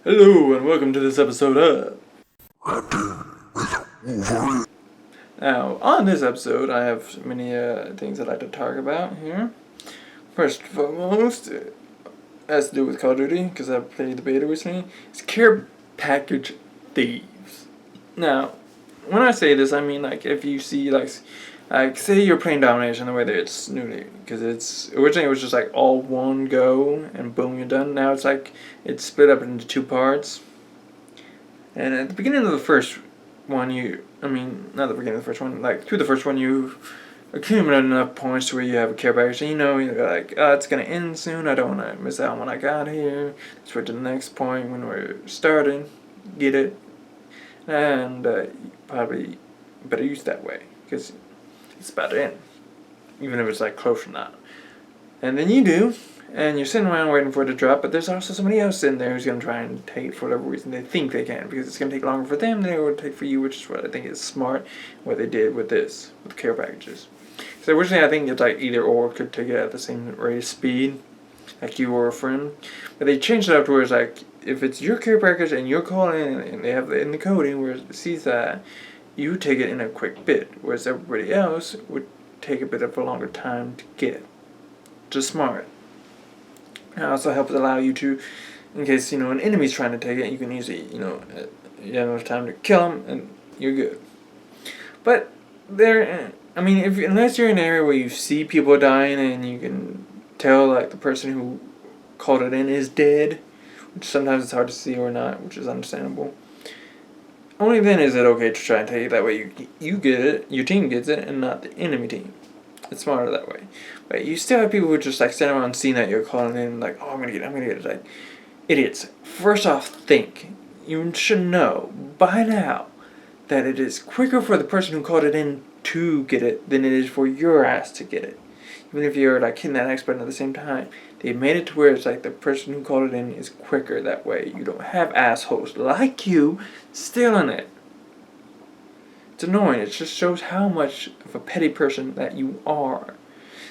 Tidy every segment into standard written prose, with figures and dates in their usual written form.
Hello and welcome to this episode of Ranting with Wolverine. Now, on this episode, I have many things I'd like to talk about here. First and foremost, has to do with Call of Duty, because I played the beta recently. It's Care Package Thieves. Now, when I say this, I mean, like, if you see, like say you're playing Domination the way that it's new, because it's, originally it was just, like, all one go, and boom, you're done. Now it's, like, it's split up into two parts. And at the beginning of the first one, not the beginning of the first one, like through the first one, you accumulate enough points to where you have a care package. And you're like, it's going to end soon. I don't want to miss out on what I got here. Switch to the next point when we're starting. Get it. And probably better use that way because it's about to end. Even if it's like close or not. And then you do. And you're sitting around waiting for it to drop, but there's also somebody else in there who's going to try and take it for whatever reason they think they can, because it's going to take longer for them than it would take for you, which is what I think is smart, what they did with this, with care packages. So originally I think it's like either or could take it at the same rate of speed, like you or a friend. But they changed it up to where it's like, if it's your care package and you're calling in, and they have it in the coding where it sees that, you take it in a quick bit, whereas everybody else would take a bit of a longer time to get it. Just smart. It also helps allow you to, in case, an enemy's trying to take it, you can easily, you have enough time to kill them, and you're good. But unless you're in an area where you see people dying and you can tell, like, the person who called it in is dead, which sometimes it's hard to see or not, which is understandable. Only then is it okay to try and take it. That way you get it, your team gets it, and not the enemy team. It's smarter that way. But you still have people who just like stand around seeing that you're calling in, like, oh, I'm gonna get it. Like, idiots. First off, think. You should know by now that it is quicker for the person who called it in to get it than it is for your ass to get it. Even if you're like hitting that X button at the same time, they made it to where it's like the person who called it in is quicker that way. You don't have assholes like you stealing it. It's annoying. It just shows how much of a petty person that you are.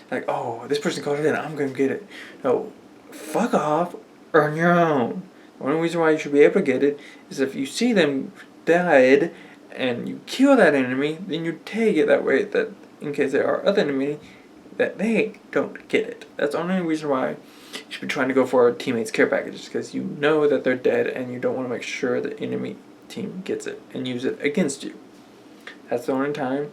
Like, oh, this person called it in, I'm going to get it. No, fuck off, earn your own. The only reason why you should be able to get it is if you see them dead and you kill that enemy, then you take it that way, that in case there are other enemies, that they don't get it. That's the only reason why you should be trying to go for our teammates' care packages, because you know that they're dead and you don't want to make sure the enemy team gets it and use it against you. That's the only time.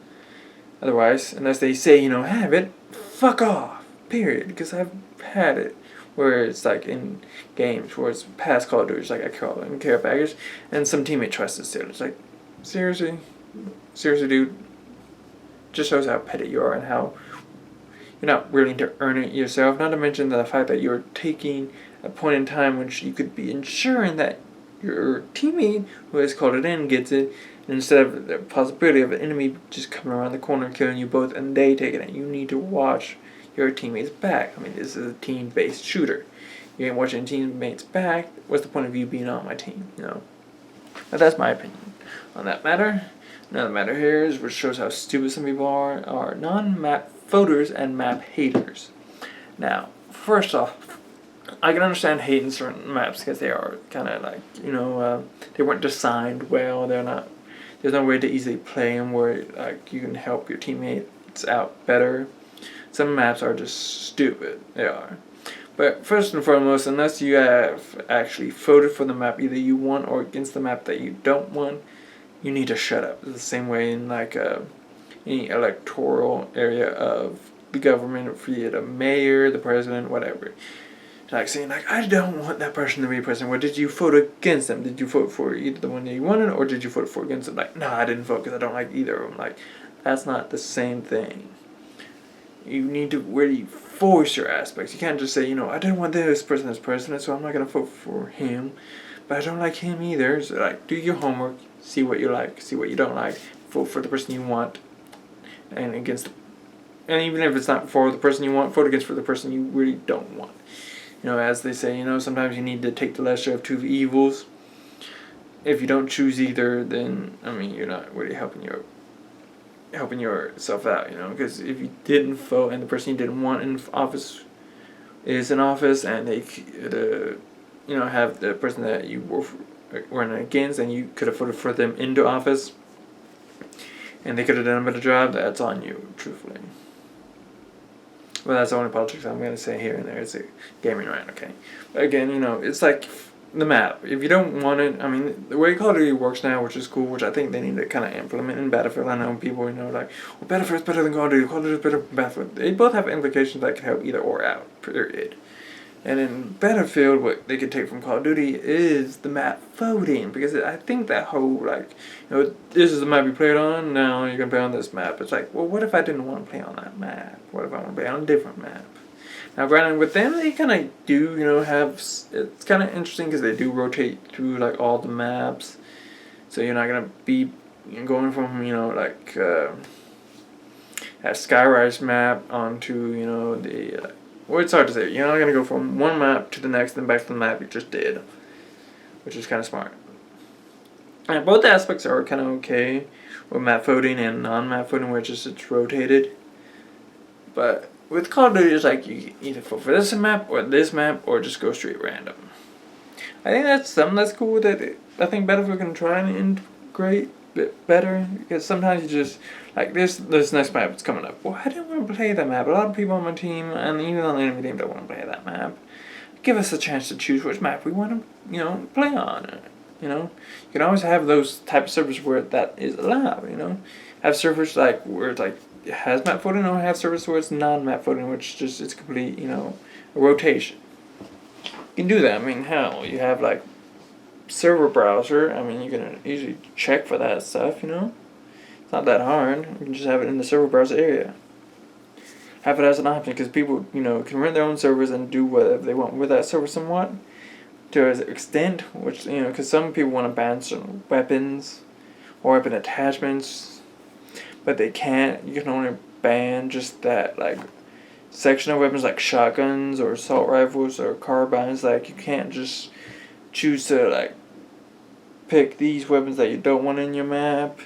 Otherwise, unless they say, have it, fuck off. Period. Because I've had it where it's like in games where it's past Call of Duty, like I call it in care package, and some teammate tries to steal it. It's like, seriously, dude. Just shows how petty you are and how you're not willing to earn it yourself. Not to mention the fact that you're taking a point in time which you could be ensuring that your teammate who has called it in gets it, instead of the possibility of an enemy just coming around the corner and killing you both and they take it. You need to watch your teammates back. I mean, this is a team-based shooter. You ain't watching teammates back. What's the point of you being on my team? But that's my opinion on that matter. Another matter here is, which shows how stupid some people are non-map voters and map haters. Now, first off, I can understand hating certain maps because they are kind of like, they weren't designed well. There's no way to easily play them where like you can help your teammates out better. Some maps are just stupid. They are. But first and foremost, unless you have actually voted for the map either you want or against the map that you don't want, you need to shut up. It's the same way in like any electoral area of the government, be it a mayor, the president, whatever. Like saying, like, I don't want that person to be president. Well, did you vote against them? Did you vote for either the one that you wanted, or did you vote for against them? Like, no, I didn't vote because I don't like either of them. Like, that's not the same thing. You need to really voice your aspects. You can't just say, I don't want this person as president, so I'm not going to vote for him. But I don't like him either. So, like, do your homework, see what you like, see what you don't like, vote for the person you want, and even if it's not for the person you want, vote against for the person you really don't want. As they say, sometimes you need to take the lesser of two evils. If you don't choose either, then, you're not really helping yourself out, because if you didn't vote and the person you didn't want in office is in office and have the person that you were running against, and you could have voted for them into office, and they could have done a better job. That's on you, truthfully. Well, that's the only politics I'm going to say here and there. It's a gaming rant, okay? But again, it's like the map. If you don't want it, the way Call of Duty works now, which is cool, which I think they need to kind of implement in Battlefield. I know people, like, well, Battlefield's better than Call of Duty. Call of Duty's better than Battlefield. They both have implications that can help either or out, period. And in Battlefield, what they could take from Call of Duty is the map voting, because I think that whole, this is the map you played on, now you're going to play on this map. It's like, well, what if I didn't want to play on that map? What if I want to play on a different map? Now, granted, with them, they kind of do, have, it's kind of interesting because they do rotate through, all the maps. So you're not going to be going from, that Skyrise map onto, the... well, it's hard to say. You're not going to go from one map to the next, then back to the map you just did, which is kind of smart. And both aspects are kind of okay with map voting and non-map voting, which is it's rotated. But with Call of Duty, it's like you either vote for this map, or just go straight random. I think that's something that's cool that I think Battlefield can try and integrate a bit better, because sometimes you just, this next map is coming up. Well, I didn't want to play that map. A lot of people on my team, and even on the enemy team, don't want to play that map. Give us a chance to choose which map we want to, play on. You can always have those type of servers where that is allowed. Have servers where it's it has map voting, or have servers where it's non-map voting, which just it's complete, a rotation. You can do that. Hell, you have server browser. You can easily check for that stuff. It's not that hard. You can just have it in the server browser area. Have it as an option, because people, can rent their own servers and do whatever they want with that server somewhat, to an extent, which, because some people want to ban certain weapons or weapon attachments, but they can't. You can only ban just that, section of weapons like shotguns or assault rifles or carbines. You can't just choose to, pick these weapons that you don't want in your map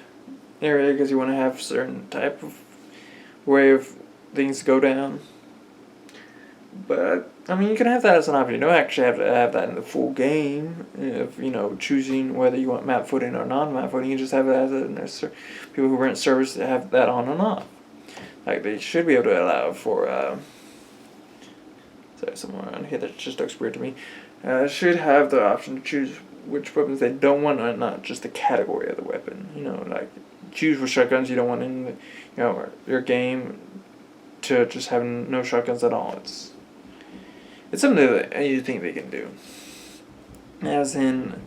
area because you want to have certain type of way of things to go down. But, you can have that as an option. You don't actually have to have that in the full game. If, choosing whether you want map voting or non-map voting, you just have it as people who rent servers to have that on and off. They should be able to allow for, sorry, somewhere around here that just looks weird to me. Should have the option to choose which weapons they don't want, and not just the category of the weapon. Choose which shotguns you don't want in your game, to just having no shotguns at all. It's something that you think they can do. As in,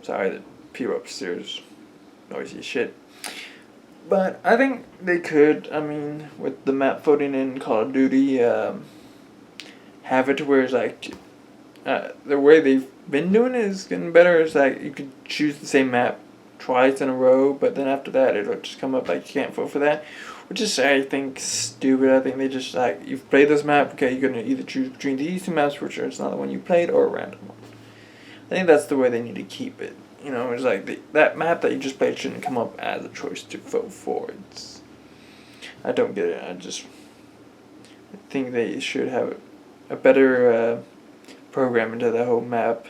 sorry, the people upstairs noisy as shit. But I think they could, with the map voting in Call of Duty, have it to where it's the way they've been doing it is getting better. It's you could choose the same map twice in a row, but then after that it'll just come up you can't vote for that, which is, I think, stupid. I think they just, you've played this map, okay, you're going to either choose between these two maps, which is not the one you played, or a random one. I think that's the way they need to keep it. It's that map that you just played shouldn't come up as a choice to vote for. I don't get it. I think they should have a better program into the whole map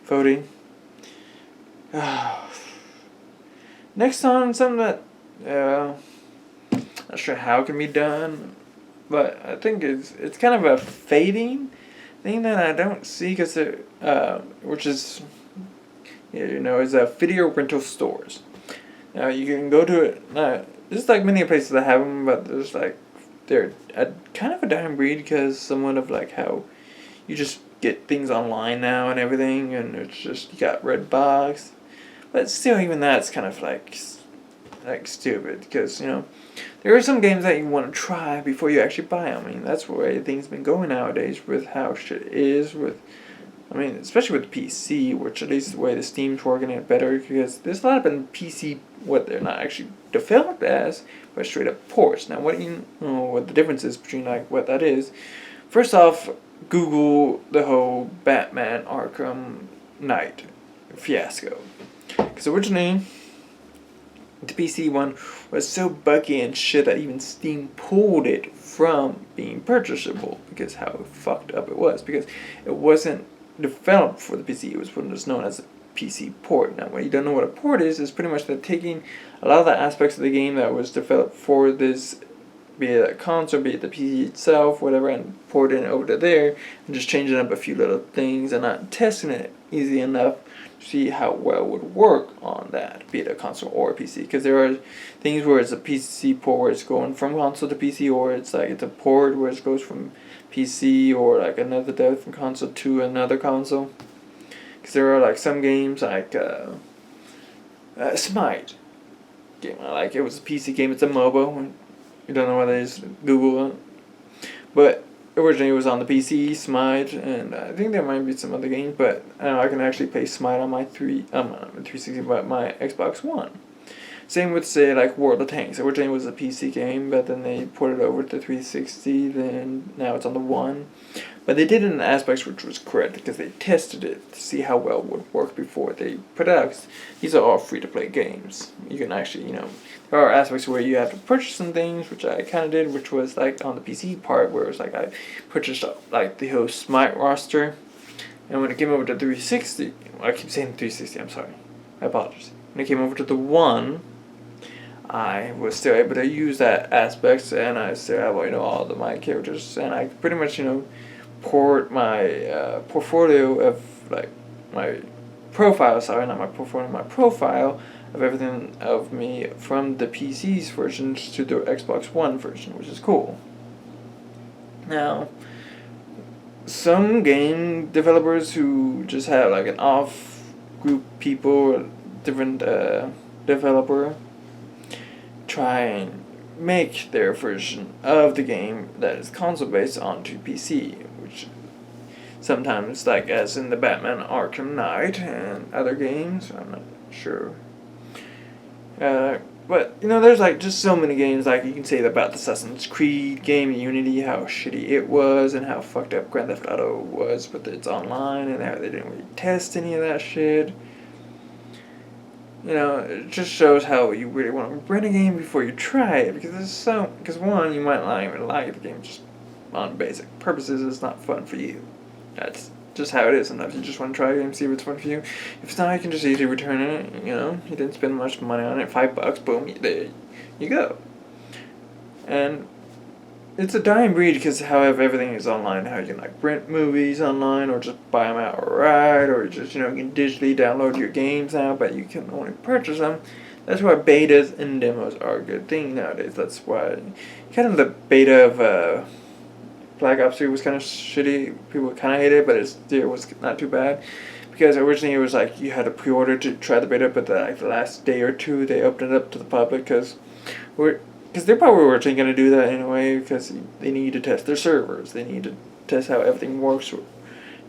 voting. Next on, something that not sure how it can be done, but I think it's kind of a fading thing that I don't see, because which is is video rental stores. Now you can go to it. There's many places that have them, but there's they're kind of a dying breed, because somewhat of how you just get things online now and everything, and it's just you got Redbox, but still, even that's kind of stupid, because there are some games that you want to try before you actually buy them. That's the way things been going nowadays with how shit is with. Especially with PC, which at least the way the Steam's working it better, because there's a lot of PC what they're not actually developed as, but straight up ports. Now, what the difference is between what that is? First off, Google the whole Batman Arkham Knight fiasco, because originally The PC one was so buggy and shit that even Steam pulled it from being purchasable because how fucked up it was. Because it wasn't developed for the PC, it was what was known as a PC port. Now, when you don't know what a port is, it's pretty much that taking a lot of the aspects of the game that was developed for this, be it a console, be it the PC itself, whatever, and porting it over to there, and just changing up a few little things and not testing it easy enough to see how well it would work on that, be it a console or a PC. Because there are things where it's a PC port where it's going from console to PC, or it's like it's a port where it goes from PC or like another different console to another console. Because there are like some games like Smite game. Like it was a PC game. It's a MOBA. You don't know what it is. Google it. But originally it was on the PC, Smite, and I think there might be some other games. But I can actually play Smite on my 360, but my Xbox One. Same with, say, like World of Tanks. Originally it was a PC game, but then they ported it over to 360, then now it's on the One. But they did it in aspects which was correct, because they tested it to see how well it would work before they put it out. 'Cause these are all free-to-play games. You can actually, there are aspects where you have to purchase some things, which I kind of did, which was like on the PC part, where it was like I purchased like the whole Smite roster. And when it came over to 360, I keep saying 360, I'm sorry. I apologize. When it came over to the One, I was still able to use that aspects, and I still have all of my characters, and I pretty much port my portfolio of like my profile. Sorry, not my portfolio, my profile of everything of me from the PC's versions to the Xbox One version, which is cool. Now, some game developers who just have like an off group people, different developer, try and make their version of the game that is console based onto PC, which sometimes, like as in the Batman Arkham Knight and other games, I'm not sure. But there's like just so many games, like you can say about the Assassin's Creed game, Unity, how shitty it was and how fucked up Grand Theft Auto was, but it's online and how they didn't really test any of that shit. It just shows how you really want to rent a game before you try it, because one, you might not even like the game just on basic purposes. It's not fun for you. That's just how it is. Sometimes you just want to try a game, see if it's fun for you. If it's not, you can just easily return it. You didn't spend much money on it. $5, boom, there you go. And it's a dying breed because everything is online. How you can like rent movies online or just buy them outright, or just you can digitally download your games now, but you can only purchase them. That's why betas and demos are a good thing nowadays. That's why kind of the beta of Black Ops 3 was kind of shitty. People kind of hated it, but it was not too bad. Because originally it was like you had to pre-order to try the beta, but the last day or two they opened it up to the public because they probably were going to do that anyway, because they need to test their servers. They need to test how everything works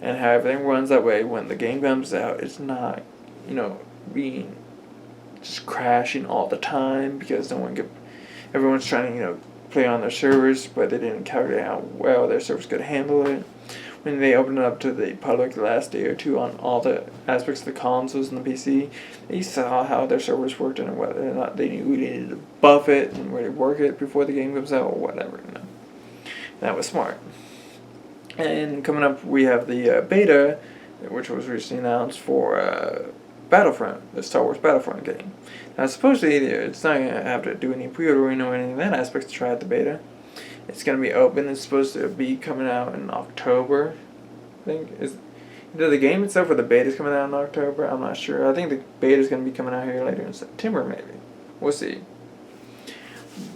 and how everything runs. That way when the game comes out, it's not, being just crashing all the time because everyone's trying to, play on their servers, but they didn't calculate how well their servers could handle it. When they opened it up to the public the last day or two on all the aspects of the consoles and the PC, they saw how their servers worked and whether or not they needed to buff it and really work it before the game comes out or whatever. That was smart. And coming up, we have the beta, which was recently announced for Battlefront, the Star Wars Battlefront game. Now, supposedly, it's not going to have to do any pre-ordering or any of that aspect to try out the beta. It's going to be open. It's supposed to be coming out in October, I think. Either the game itself or the beta is coming out in October. I'm not sure. I think the beta is going to be coming out here later in September, maybe. We'll see.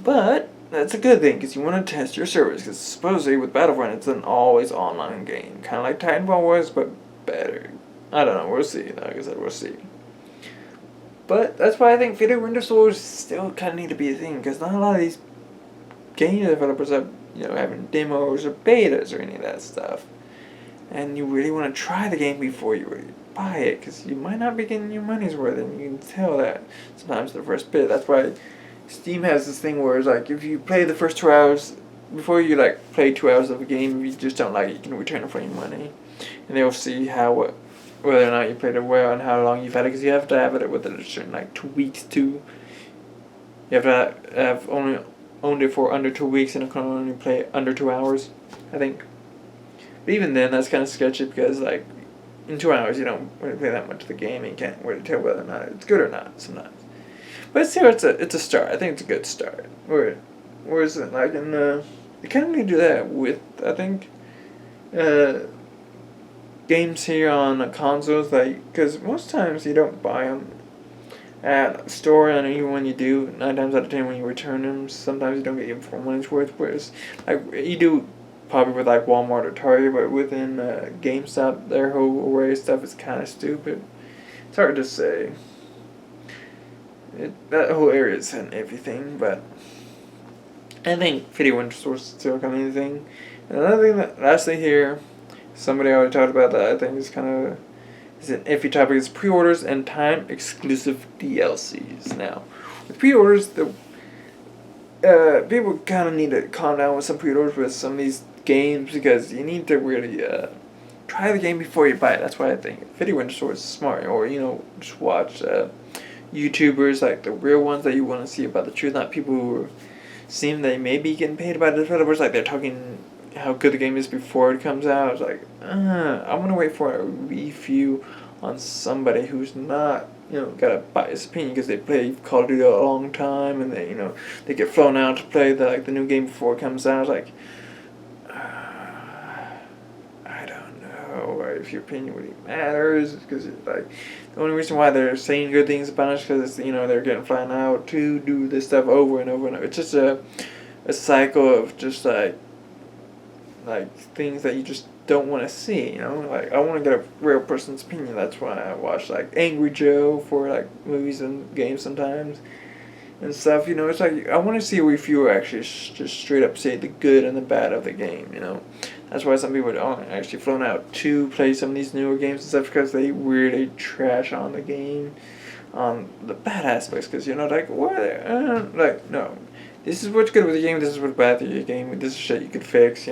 But that's a good thing, because you want to test your servers, because supposedly with Battlefront, it's an always online game. Kind of like Titanfall was, but better. I don't know. We'll see. Like I said, we'll see. But that's why I think video render stores still kind of need to be a thing, because not a lot of these game developers are, having demos or betas or any of that stuff. And you really want to try the game before you really buy it, because you might not be getting your money's worth, and you can tell that sometimes the first bit. That's why Steam has this thing where it's like, if you play the first 2 hours, before you play 2 hours of a game, if you just don't like it, you can return it for your money. And they'll see whether or not you played it well and how long you've had it, because you have to have it within a certain 2 weeks to You have to have only owned it for under 2 weeks and it can only play under 2 hours, I think. But even then, that's kind of sketchy because like in 2 hours you don't really play that much of the game and you can't really tell whether or not it's good or not sometimes. But still, it's a start. I think it's a good start. Whereas like in you kind of need to do that with I think games here on consoles, like because most times you don't buy them at a store, and even when you do, 9 times out of 10 when you return them, sometimes you don't get your full money's worth. Whereas like you do probably with like Walmart or Target, but within GameStop, their whole array of stuff is kind of stupid. It's hard to say. That whole area is and everything, but I think video winter source is still kind of anything. And another thing that lastly here, somebody already talked about that I think is kind of is an iffy topic is pre-orders and time exclusive DLCs. Now, with pre-orders, the people kind of need to calm down with some pre-orders with some of these games because you need to really try the game before you buy it. That's why I think video winter source is smart, or just watch YouTubers like the real ones that you want to see about the truth, not people who seem they may be getting paid by the developers, like they're talking how good the game is before it comes out. It's like, I want to wait for a review on somebody who's not, got a biased opinion because they play Call of Duty a long time and they get flown out to play the new game before it comes out. It's like, I don't know if your opinion really matters because like the only reason why they're saying good things about it is because they're getting flown out to do this stuff over and over and over. It's just a cycle of just like things that you just don't want to see, like I want to get a real person's opinion. That's why I watch like Angry Joe for like movies and games sometimes and stuff. It's like I want to see a reviewer actually just straight up say the good and the bad of the game. That's why some people are actually flown out to play some of these newer games and stuff because they really trash on the game, on the bad aspects. Because like what, like no, this is what's good with the game. This is what's bad with your game. This is shit you could fix.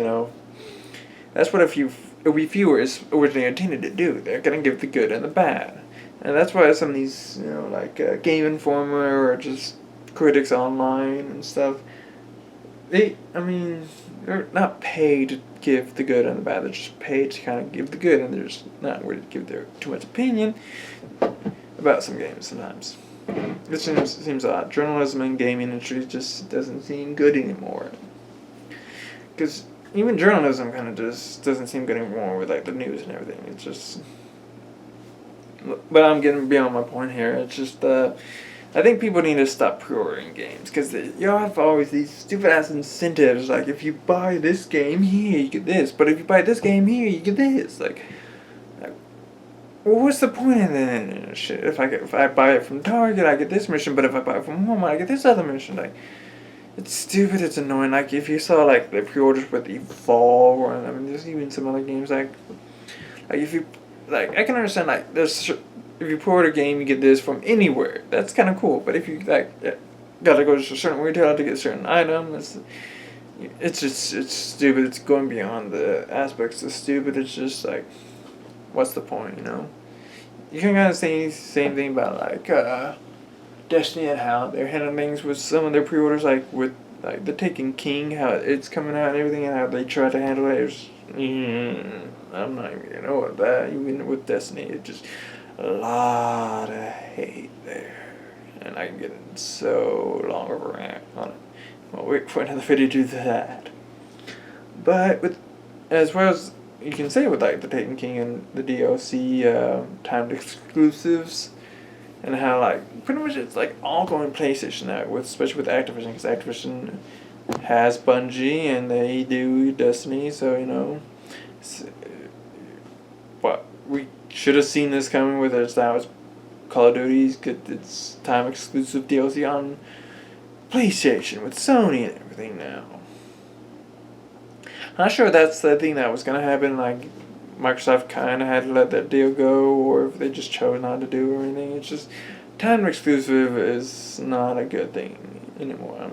That's what a reviewer is originally intended to do. They're gonna give the good and the bad, and that's why some of these, like Game Informer or just critics online and stuff, they're not paid to give the good and the bad. They're just paid to kind of give the good, and they're just not ready to give their too much opinion about some games sometimes. It seems odd. Journalism and gaming industry just doesn't seem good anymore. Because even journalism kind of just doesn't seem good anymore with like the news and everything. It's just, but I'm getting beyond my point here. It's just I think people need to stop pre-ordering games because you have always these stupid ass incentives. Like if you buy this game here, you get this. But if you buy this game here, you get this. Like well, what's the point in that shit? If I buy it from Target, I get this mission. But if I buy it from Walmart, I get this other mission. Like. It's stupid, it's annoying. Like, if you saw, like, the pre-orders with Evolve, or, there's even some other games, like if you, like, I can understand, like, if you pre-order a game, you get this from anywhere. That's kind of cool. But if you, like, gotta go to a certain retailer to get a certain item, it's stupid. It's going beyond the aspects of stupid. It's just, like, what's the point, You can kind of say the same thing about, like, Destiny and how they're handling things with some of their pre-orders, like with like the Taken King, how it's coming out and everything, and how they try to handle it. I'm not even gonna know about that. Even with Destiny, it's just a lot of hate there, and I can get in so long of a rant on it. I'll wait for another video to do that. But with as well as you can say with like the Taken King and the DLC timed exclusives. And how, like, pretty much it's, like, all going PlayStation now, especially with Activision, because Activision has Bungie, and they do Destiny, so, but we should have seen this coming with it. Now it's Call of Duty's get its time-exclusive DLC on PlayStation with Sony and everything now. I'm not sure that's the thing that was going to happen, like, Microsoft kind of had to let that deal go, or if they just chose not to do or anything. It's just, time exclusive is not a good thing anymore.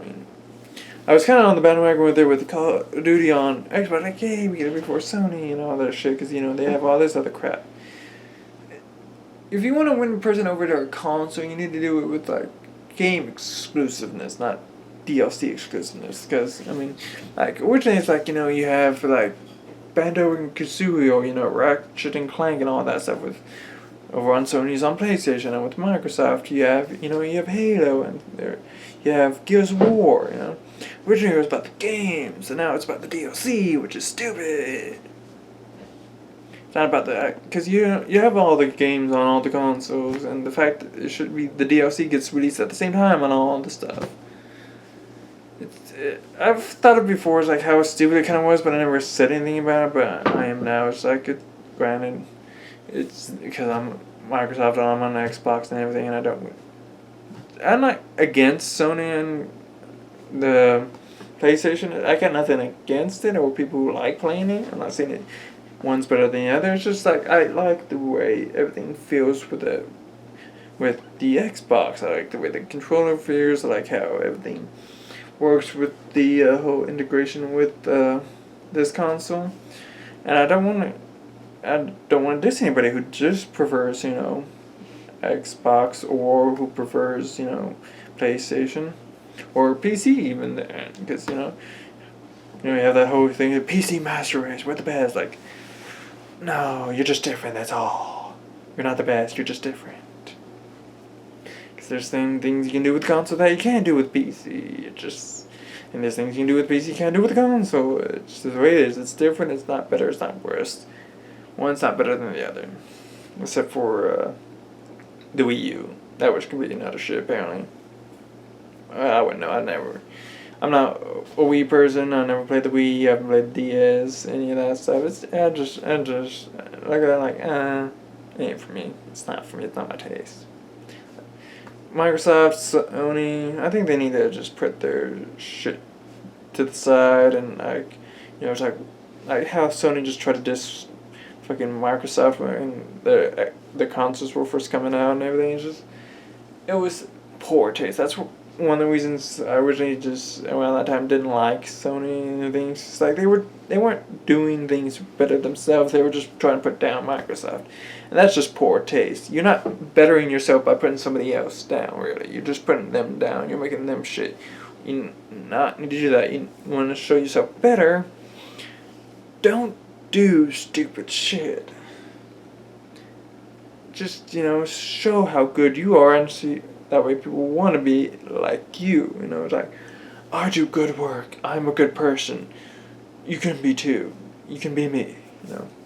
I was kind of on the bandwagon with it with the Call of Duty on Xbox, like, hey, we get it before Sony and all that shit, because, they have all this other crap. If you want to win a person over to a console, you need to do it with, like, game exclusiveness, not DLC exclusiveness. Because I mean, like originally it's like you have like Banjo and Kazooie or Ratchet and Clank and all that stuff with over on Sony's on PlayStation, and with Microsoft you have Halo, and you have Gears of War. Originally it was about the games, and now it's about the DLC, which is stupid. It's not about that, because you have all the games on all the consoles, and the fact that it should be the DLC gets released at the same time on all the stuff. I've thought of before, it's like how stupid it kind of was, but I never said anything about it. But I am now. It's like granted, it's because I'm Microsoft and I'm on Xbox and everything, and I'm not against Sony and the PlayStation. I got nothing against it or people who like playing it. I'm not saying it one's better than the other. It's just like I like the way everything feels with the Xbox. I like the way the controller feels. I like how everything works with the whole integration with this console. And I don't want to diss anybody who just prefers Xbox, or who prefers PlayStation or PC even, because you have that whole thing, the PC master race, we're the best. Like, no, you're just different, that's all. You're not the best, you're just different. Because there's things you can do with console that you can't do with PC. And there's things you can do with PC you can't do with the console. It's just the way it is. It's different, it's not better, it's not worse. One's not better than the other. Except for the Wii U. That was completely utter shit, apparently. I wouldn't know, I'm not a Wii person. I never played the Wii. I haven't played the DS, any of that stuff. I just look at that like, it ain't for me. It's not for me. It's not my taste. Microsoft, Sony, I think they need to just put their shit to the side, and it's like how Sony just tried to diss fucking Microsoft when their consoles were first coming out and everything. It was poor taste. That's one of the reasons I originally just around that time didn't like Sony and things. It's like they weren't doing things better themselves. They were just trying to put down Microsoft, and that's just poor taste. You're not bettering yourself by putting somebody else down. Really, you're just putting them down. You're making them shit. You not need to do that. You want to show yourself better. Don't do stupid shit. Just show how good you are, and see. That way people want to be like you. It's like, I do good work. I'm a good person. You can be too. You can be me.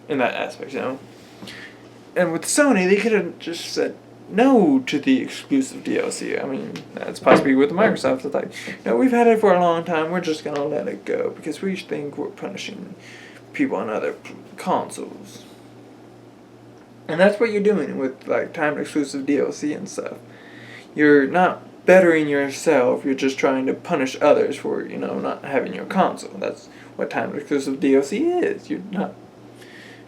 In that aspect, And with Sony, they could have just said no to the exclusive DLC. I mean, that's possibly with Microsoft. It's like, we've had it for a long time. We're just going to let it go because we think we're punishing people on other consoles. And that's what you're doing with like time exclusive DLC and stuff. You're not bettering yourself, you're just trying to punish others for, not having your console. That's what time exclusive DLC is. You're not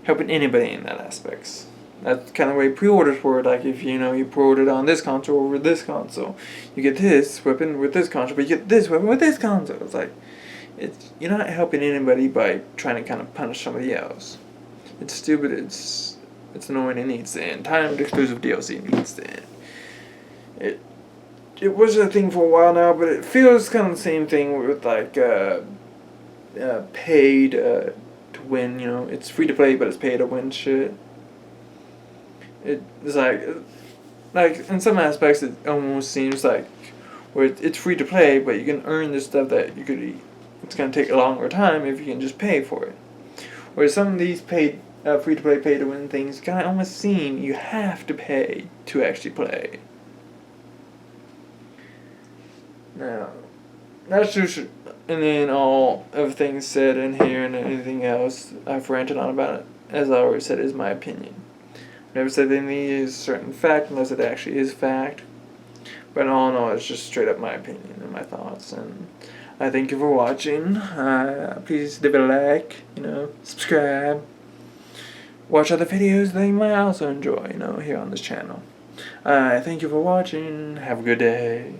helping anybody in that aspects. That's kind of the way pre-orders were. Like if you pre-ordered on this console over this console, you get this weapon with this console, but you get this weapon with this console. It's like you're not helping anybody by trying to kind of punish somebody else. It's stupid, it's annoying, it needs to end. Timed exclusive DLC needs to end. It was a thing for a while now, but it feels kind of the same thing with like paid to win. It's free to play, but it's pay to win shit. It's like in some aspects, it almost seems like where it's free to play, but you can earn this stuff that you could. It's gonna take a longer time if you can just pay for it. Whereas some of these paid free to play, pay to win things kind of almost seem you have to pay to actually play. Now, that's just, and then all everything said in here and anything else I've ranted on about it, as I always said, is my opinion. Never said anything is a certain fact unless it actually is fact. But all in all, it's just straight up my opinion and my thoughts. And I thank you for watching. Please leave a like, subscribe. Watch other videos that you might also enjoy, here on this channel. Thank you for watching. Have a good day.